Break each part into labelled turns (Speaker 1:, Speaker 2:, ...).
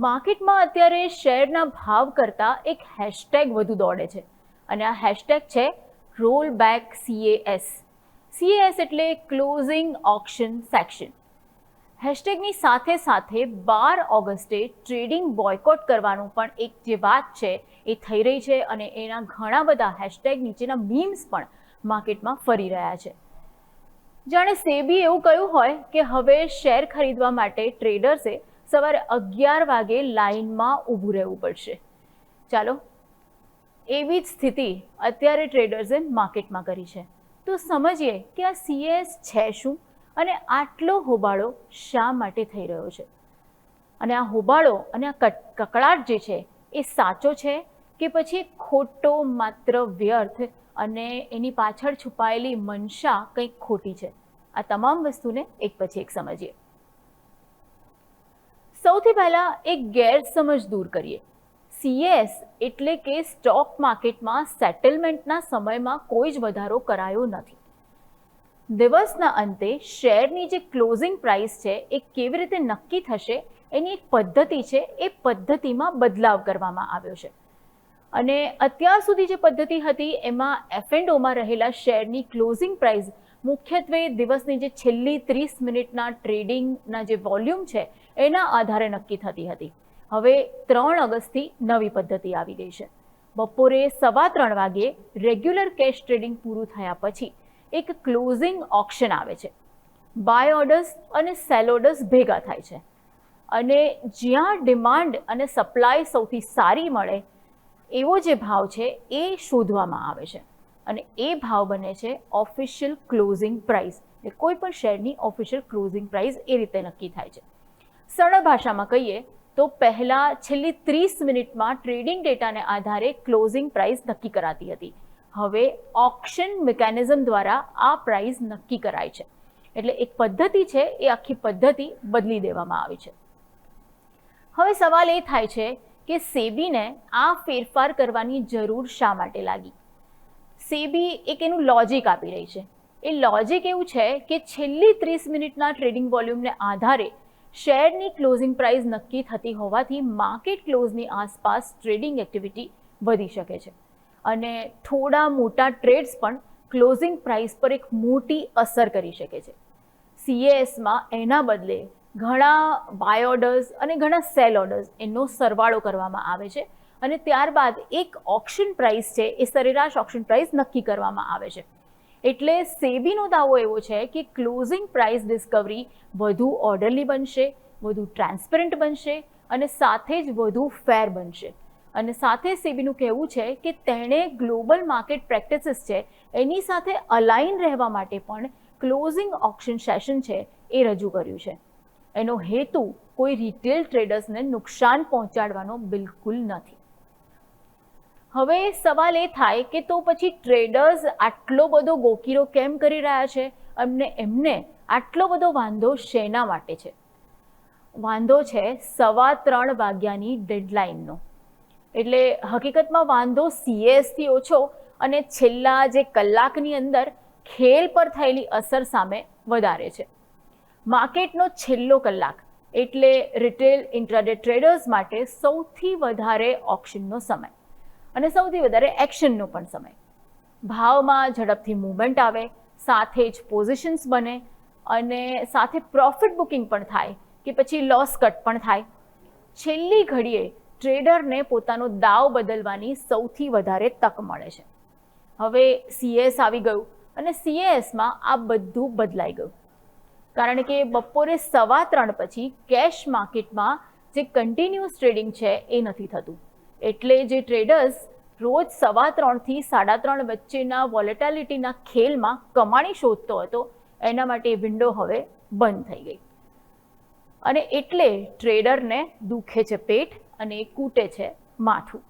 Speaker 1: માર્કેટમાં અત્યારે શેરના ભાવ કરતાં એક હેશટેગ વધુ દોડે છે અને આ હેશટેગ છે રોલ બેક CAS. CAS એટલે ક્લોઝિંગ ઓક્શન સેક્શન. હેશટેગની સાથે સાથે 12 ઓગસ્ટે ટ્રેડિંગ બોયકોટ કરવાનું પણ એક જે વાત છે એ થઈ રહી છે અને એના ઘણા બધા હેશટેગ નીચેના મીમ્સ પણ માર્કેટમાં ફરી રહ્યા છે. જાણે સેબી એવું કહ્યું હોય કે હવે શેર ખરીદવા માટે ટ્રેડર્સે સવારે 11 વાગે લાઇનમાં ઊભું રહેવું પડશે. ચાલો, એવી જ સ્થિતિ અત્યારે ટ્રેડર્સે માર્કેટમાં કરી છે. તો સમજીએ કે આ CAS છે શું અને આટલો હોબાળો શા માટે થઈ રહ્યો છે, અને આ હોબાળો અને આ કકળાટ જે છે એ સાચો છે કે પછી ખોટો માત્ર વ્યર્થ અને એની પાછળ છુપાયેલી મનસા કંઈક ખોટી છે. આ તમામ વસ્તુને એક પછી એક સમજીએ. સૌથી પહેલા એક ગેરસમજ દૂર કરીએ. CAS એટલે કે સ્ટોક માર્કેટમાં સેટલમેન્ટના સમયમાં કોઈ જ વધારો કરાયો નથી. દિવસના અંતે શેરની જે ક્લોઝિંગ પ્રાઇસ છે એ કેવી રીતે નક્કી થશે એની એક પદ્ધતિ છે, એ પદ્ધતિમાં બદલાવ કરવામાં આવ્યો છે. અને અત્યાર સુધી જે પદ્ધતિ હતી એમાં F&Oમાં રહેલા શેરની ક્લોઝિંગ પ્રાઇસ મુખ્યત્વે દિવસની જે છેલ્લી 30 મિનિટના ટ્રેડિંગના જે વોલ્યુમ છે એના આધારે નક્કી થતી હતી. હવે 3 ઓગસ્ટથી નવી પદ્ધતિ આવી ગઈ છે. બપોરે 3:15 વાગ્યે રેગ્યુલર કેશ ટ્રેડિંગ પૂરું થયા પછી એક ક્લોઝિંગ ઓક્શન આવે છે. બાય ઓર્ડર્સ અને સેલ ઓર્ડર્સ ભેગા થાય છે અને જ્યાં ડિમાન્ડ અને સપ્લાય સૌથી સારી મળે એવો જે ભાવ છે એ શોધવામાં આવે છે અને એ ભાવ બને છે ઓફિશિયલ ક્લોઝિંગ પ્રાઇસ. કોઈ પણ શેરની ઓફિશિયલ ક્લોઝિંગ પ્રાઇસ એ રીતે નક્કી થાય છે. સરળ ભાષામાં કહીએ તો પહેલાં છેલ્લી 30 મિનિટમાં ટ્રેડિંગ ડેટાને આધારે ક્લોઝિંગ પ્રાઇસ નક્કી કરાતી હતી. હવે ઓક્શન મિકેનિઝમ દ્વારા આ પ્રાઇસ નક્કી કરાય છે. એટલે એક પદ્ધતિ છે એ આખી પદ્ધતિ બદલી દેવામાં આવી છે. હવે સવાલ એ થાય છે કે સેબીને આ ફેરફાર કરવાની જરૂર શા માટે લાગી? સેબી એક એનું લોજિક આપી રહી છે. એ લોજિક એવું છે કે છેલ્લી 30 મિનિટના ટ્રેડિંગ વોલ્યુમને આધારે શેરની ક્લોઝિંગ પ્રાઇસ નક્કી થતી હોવાથી માર્કેટ ક્લોઝની આસપાસ ટ્રેડિંગ એક્ટિવિટી વધી શકે છે અને થોડા મોટા ટ્રેડ્સ પણ ક્લોઝિંગ પ્રાઇસ પર એક મોટી અસર કરી શકે છે. CASમાં એના બદલે ઘણા બાય ઓર્ડર્સ અને ઘણા સેલ ઓર્ડર્સ એનો સરવાળો કરવામાં આવે છે અને ત્યારબાદ એક ઓક્શન પ્રાઇસ છે એ સરેરાશ ઓક્શન પ્રાઇસ નક્કી કરવામાં આવે છે. એટલે સેબીનો દાવો એવો છે કે ક્લોઝિંગ પ્રાઇસ ડિસ્કવરી વધુ ઓર્ડરલી બનશે, વધુ ટ્રાન્સપરન્ટ બનશે અને સાથે જ વધુ ફેર બનશે. અને સાથે સેબીનું કહેવું છે કે તેણે ગ્લોબલ માર્કેટ પ્રેક્ટિસિસ છે એની સાથે અલાઇન રહેવા માટે પણ ક્લોઝિંગ ઓક્શન સેશન છે એ રજૂ કર્યું છે. એનો હેતુ કોઈ રિટેલ ટ્રેડર્સને નુકસાન પહોંચાડવાનો બિલકુલ નથી. હવે સવાલ એ થાય કે તો પછી ટ્રેડર્સ આટલો બધો ગોકીરો કેમ કરી રહ્યા છે અને એમને આટલો બધો વાંધો શેના માટે છે? વાંધો છે 3:15 વાગ્યાની ડેડલાઇનનો. એટલે હકીકતમાં વાંધો CASથી ઓછો અને છેલ્લા જે કલાકની અંદર ખેલ પર થયેલી અસર સામે વધારે છે. માર્કેટનો છેલ્લો કલાક એટલે રિટેલ ઇન્ટ્રાડે ટ્રેડર્સ માટે સૌથી વધારે ઓક્શનનો સમય અને સૌથી વધારે એક્શનનો પણ સમય. ભાવમાં ઝડપથી મૂવમેન્ટ આવે, સાથે જ પોઝિશન્સ બને અને સાથે પ્રોફિટ બુકિંગ પણ થાય કે પછી લોસ કટ પણ થાય. છેલ્લી ઘડીએ ટ્રેડરને પોતાનો દાવ બદલવાની સૌથી વધારે તક મળે છે. હવે CAS આવી ગયું અને CASમાં આ બધું બદલાઈ ગયું કારણ કે બપોરે 3:15 પછી કેશ માર્કેટમાં જે કન્ટિન્યુઅસ ટ્રેડિંગ છે એ નથી થતું. એટલે જે ટ્રેડર્સ રોજ 3:15 થી 3:30 વચ્ચેના વોલેટિલિટીના ખેલમાં કમાણી શોધતો હતો એના માટે વિન્ડો હવે બંધ થઈ ગઈ અને એટલે ટ્રેડરને દુખે છે પેટ અને કૂટે છે માથું.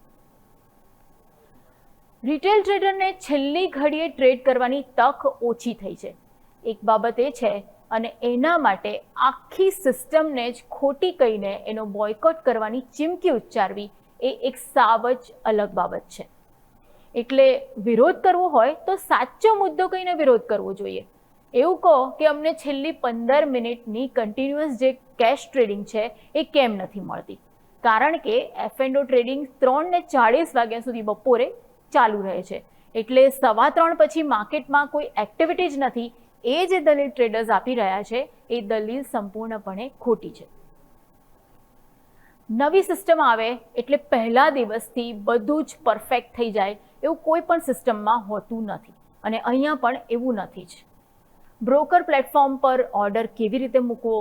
Speaker 1: રિટેલ ટ્રેડરને છેલ્લી ઘડીએ ટ્રેડ કરવાની તક ઓછી થઈ છે. એક બાબત એ છે અને એના માટે આખી સિસ્ટમને જ ખોટી કહીને એનો બોયકોટ કરવાની ચીમકી ઉચ્ચારવી એ એક સાવ જ અલગ બાબત છે. એટલે વિરોધ કરવો હોય તો સાચો મુદ્દો કહીને વિરોધ કરવો જોઈએ. એવું કહો કે અમને છેલ્લી 15 મિનિટની કન્ટિન્યુઅસ જે કેશ ટ્રેડિંગ છે એ કેમ નથી મળતી. કારણ કે F&O ટ્રેડિંગ 3:40 વાગ્યા સુધી બપોરે ચાલુ રહે છે, એટલે 3:15 પછી માર્કેટમાં કોઈ એક્ટિવિટી જ નથી. એ જે દલીલ ટ્રેડર્સ આપી રહ્યા છે એ દલીલ સંપૂર્ણપણે ખોટી છે. નવી સિસ્ટમ આવે એટલે પહેલા દિવસથી બધું જ પરફેક્ટ થઈ જાય એવું કોઈ પણ સિસ્ટમમાં હોતું નથી, અને અહીંયા પણ એવું નથી જ. બ્રોકર પ્લેટફોર્મ પર ઓર્ડર કેવી રીતે મૂકવો,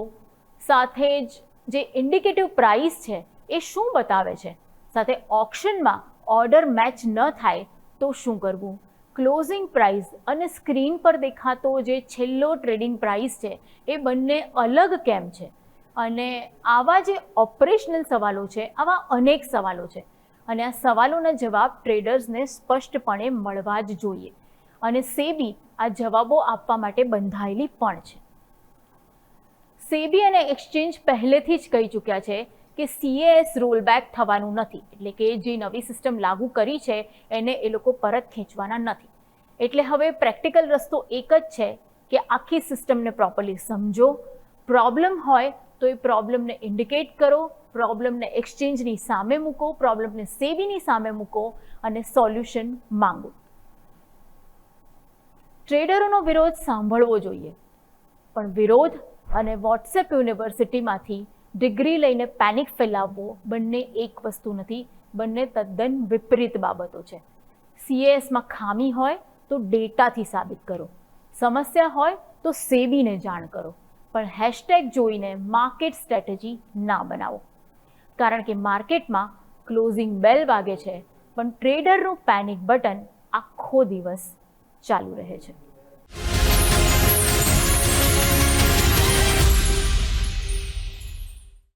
Speaker 1: સાથે જ જે ઇન્ડિકેટિવ પ્રાઇસ છે એ શું બતાવે છે, સાથે ઓક્શનમાં ઓર્ડર મેચ ન થાય તો શું કરવું, ક્લોઝિંગ પ્રાઇસ અને સ્ક્રીન પર દેખાતો જે છેલ્લો ટ્રેડિંગ પ્રાઇસ છે એ બંને અલગ કેમ છે, અને આવા જે ઓપરેશનલ સવાલો છે, આવા અનેક સવાલો છે, અને આ સવાલોના જવાબ ટ્રેડર્સને સ્પષ્ટપણે મળવા જ જોઈએ, અને સેબી આ જવાબો આપવા માટે બંધાયેલી પણ છે. સેબી અને એક્સચેન્જ પહેલેથી જ કહી ચૂક્યા છે કે CAS રોલબેક થવાનું નથી, એટલે કે જે નવી સિસ્ટમ લાગુ કરી છે એને એ લોકો પરત ખેંચવાના નથી. એટલે હવે પ્રેક્ટિકલ રસ્તો એક જ છે કે આખી સિસ્ટમને પ્રોપરલી સમજો, પ્રોબ્લેમ હોય તો એ પ્રોબ્લેમને ઇન્ડિકેટ કરો, પ્રોબ્લેમને એક્સચેન્જની સામે મૂકો, પ્રોબ્લેમને સેબીની સામે મૂકો અને સોલ્યુશન માંગો. ટ્રેડરોનો વિરોધ સાંભળવો જોઈએ, પણ વિરોધ અને વોટ્સએપ યુનિવર્સિટીમાંથી ડિગ્રી લઈને પેનિક ફેલાવવો બંને એક વસ્તુ નથી, બંને તદ્દન વિપરીત બાબતો છે. CASમાં ખામી હોય તો ડેટાથી સાબિત કરો, સમસ્યા હોય તો સેબીને જાણ કરો, પણ હેશટેગ જોઈને માર્કેટ સ્ટ્રેટેજી ના બનાવો, કારણ કે માર્કેટમાં ક્લોઝિંગ બેલ વાગે છે પણ ટ્રેડરનું પેનિક બટન આખો દિવસ ચાલુ રહે છે.